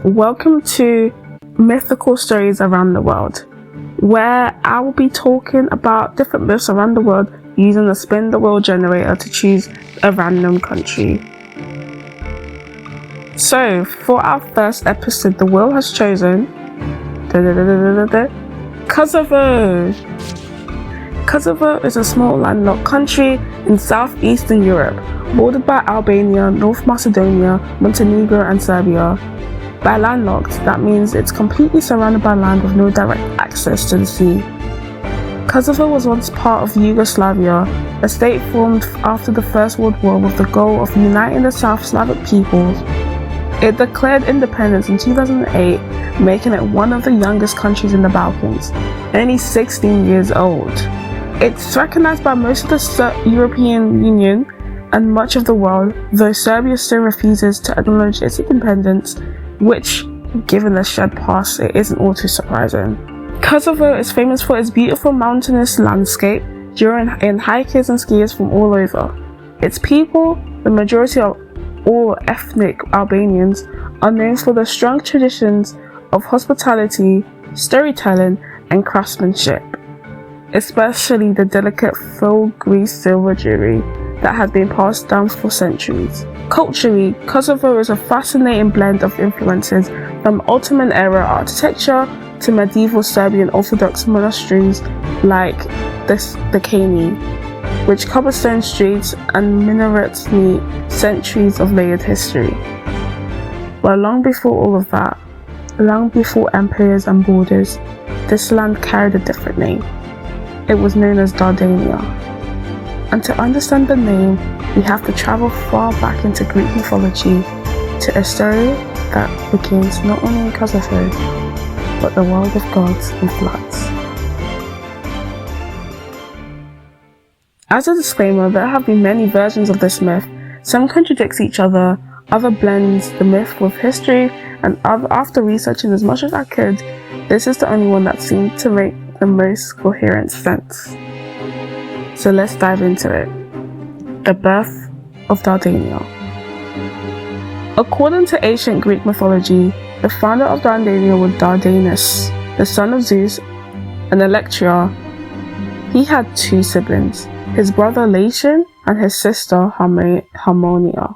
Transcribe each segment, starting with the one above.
Welcome to Mythical Stories Around the World, where I will be talking about different myths around the world using the spin the wheel generator to choose a random country. So, for our first episode, the wheel has chosen Kosovo. Kosovo is a small landlocked country in southeastern Europe, bordered by Albania, North Macedonia, Montenegro and Serbia. By landlocked, that means it's completely surrounded by land with no direct access to the sea. Kosovo was once part of Yugoslavia, a state formed after the First World War with the goal of uniting the South Slavic peoples. It declared independence in 2008, making it one of the youngest countries in the Balkans, only 16 years old. It's recognized by most of the European Union and much of the world, though Serbia still refuses to acknowledge its independence, which, given the shared past, it isn't all too surprising. Kosovo is famous for its beautiful mountainous landscape, drawing in hikers and skiers from all over. Its people, the majority of all ethnic Albanians, are known for their strong traditions of hospitality, storytelling, and craftsmanship, especially the delicate filigree silver jewelry that has been passed down for centuries. Culturally, Kosovo is a fascinating blend of influences from Ottoman-era architecture to medieval Serbian Orthodox monasteries like the Kani, which cobblestone streets and minarets meet centuries of layered history. But long before all of that, long before empires and borders, this land carried a different name. It was known as Dardania. And to understand the name, we have to travel far back into Greek mythology to a story that begins not only in Kosovo, but the world of gods and floods. As a disclaimer, there have been many versions of this myth. Some contradict each other, other blends the myth with history, and after researching as much as I could, this is the only one that seemed to make the most coherent sense. So let's dive into it. The birth of Dardania. According to ancient Greek mythology, the founder of Dardania was Dardanus, the son of Zeus and Electra. He had two siblings, his brother Latian and his sister Harmonia.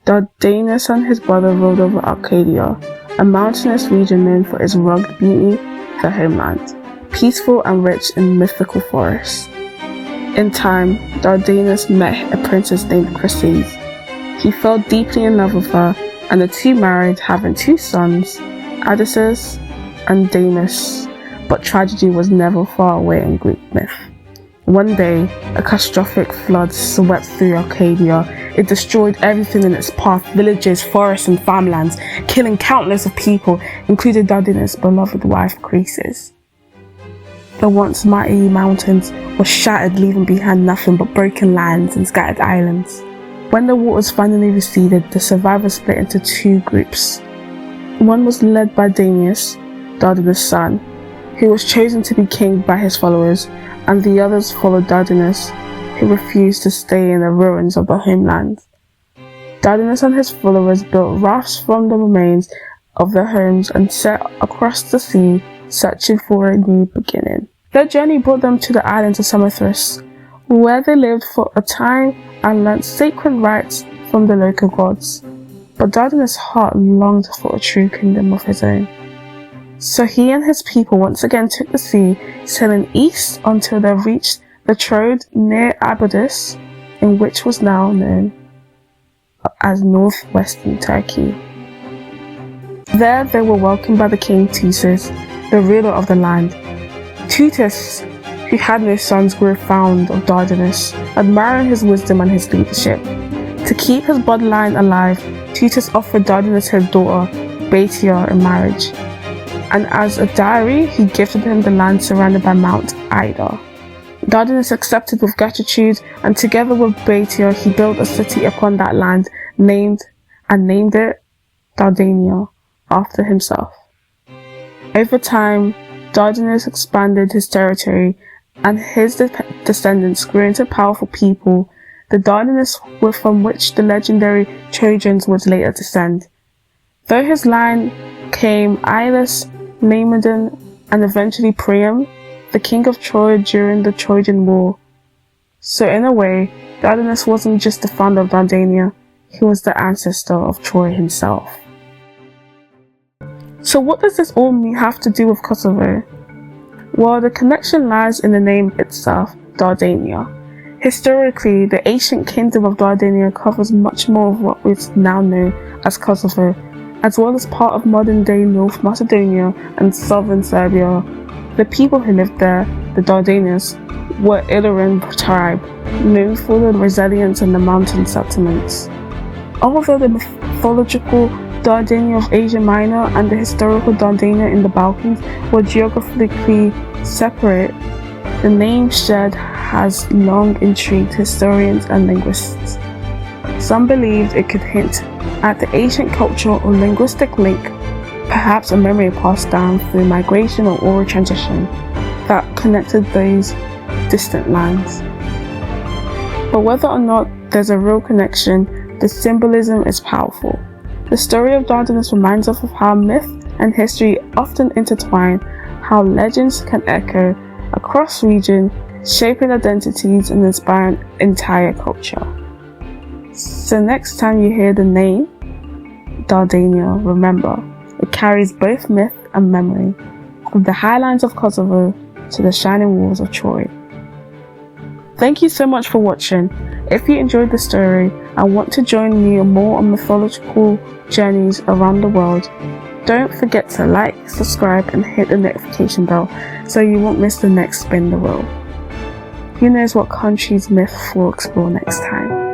Dardanus and his brother ruled over Arcadia, a mountainous region known for its rugged beauty, the homeland, peaceful and rich in mythical forests. In time, Dardanus met a princess named Chryses. He fell deeply in love with her, and the two married, having two sons, Odysseus and Damus. But tragedy was never far away in Greek myth. One day, a catastrophic flood swept through Arcadia. It destroyed everything in its path, villages, forests, and farmlands, killing countless of people, including Dardanus' beloved wife Chryses. The once mighty mountains were shattered, leaving behind nothing but broken lands and scattered islands. When the waters finally receded, the survivors split into two groups. One was led by Dardanus, Dardanus' son, who was chosen to be king by his followers, and the others followed Dardanus, who refused to stay in the ruins of the homeland. Dardanus and his followers built rafts from the remains of their homes and set across the sea, searching for a new beginning. Their journey brought them to the islands of Samothrace, where they lived for a time and learnt sacred rites from the local gods. But Dardanus' heart longed for a true kingdom of his own. So he and his people once again took the sea, sailing east until they reached the Troad near Abydos, in which was now known as northwestern Turkey. There they were welcomed by the king Tutus, the ruler of the land. Tutus, who had no sons, grew fond of Dardanus, admiring his wisdom and his leadership. To keep his bloodline alive, Tutus offered Dardanus his daughter, Baetia, in marriage, and as a dowry, he gifted him the land surrounded by Mount Ida. Dardanus accepted with gratitude, and together with Baetia, he built a city upon that land, named it Dardania, after himself. Over time, Dardanus expanded his territory, and his descendants grew into powerful people, the Dardanus from which the legendary Trojans would later descend. Though his line came Iulus, Laomedon, and eventually Priam, the king of Troy during the Trojan War. So in a way, Dardanus wasn't just the founder of Dardania, he was the ancestor of Troy himself. So what does this all have to do with Kosovo? Well, the connection lies in the name itself, Dardania. Historically, the ancient kingdom of Dardania covers much more of what is now known as Kosovo, as well as part of modern-day North Macedonia and southern Serbia. The people who lived there, the Dardanus, were Illyrian tribe, known for their resilience in the mountain settlements. Although the mythological Dardania of Asia Minor and the historical Dardania in the Balkans were geographically separate, the name shared has long intrigued historians and linguists. Some believed it could hint at the ancient cultural or linguistic link, perhaps a memory passed down through migration or oral transition that connected those distant lands. But whether or not there's a real connection, the symbolism is powerful. The story of Dardanus reminds us of how myth and history often intertwine, how legends can echo across regions, shaping identities and inspiring entire culture. So next time you hear the name Dardania, remember, it carries both myth and memory, from the highlands of Kosovo to the shining walls of Troy. Thank you so much for watching. If you enjoyed the story and want to join me more on mythological journeys around the world, don't forget to like, subscribe and hit the notification bell so you won't miss the next spin the wheel. Who knows what country's myth we'll explore next time.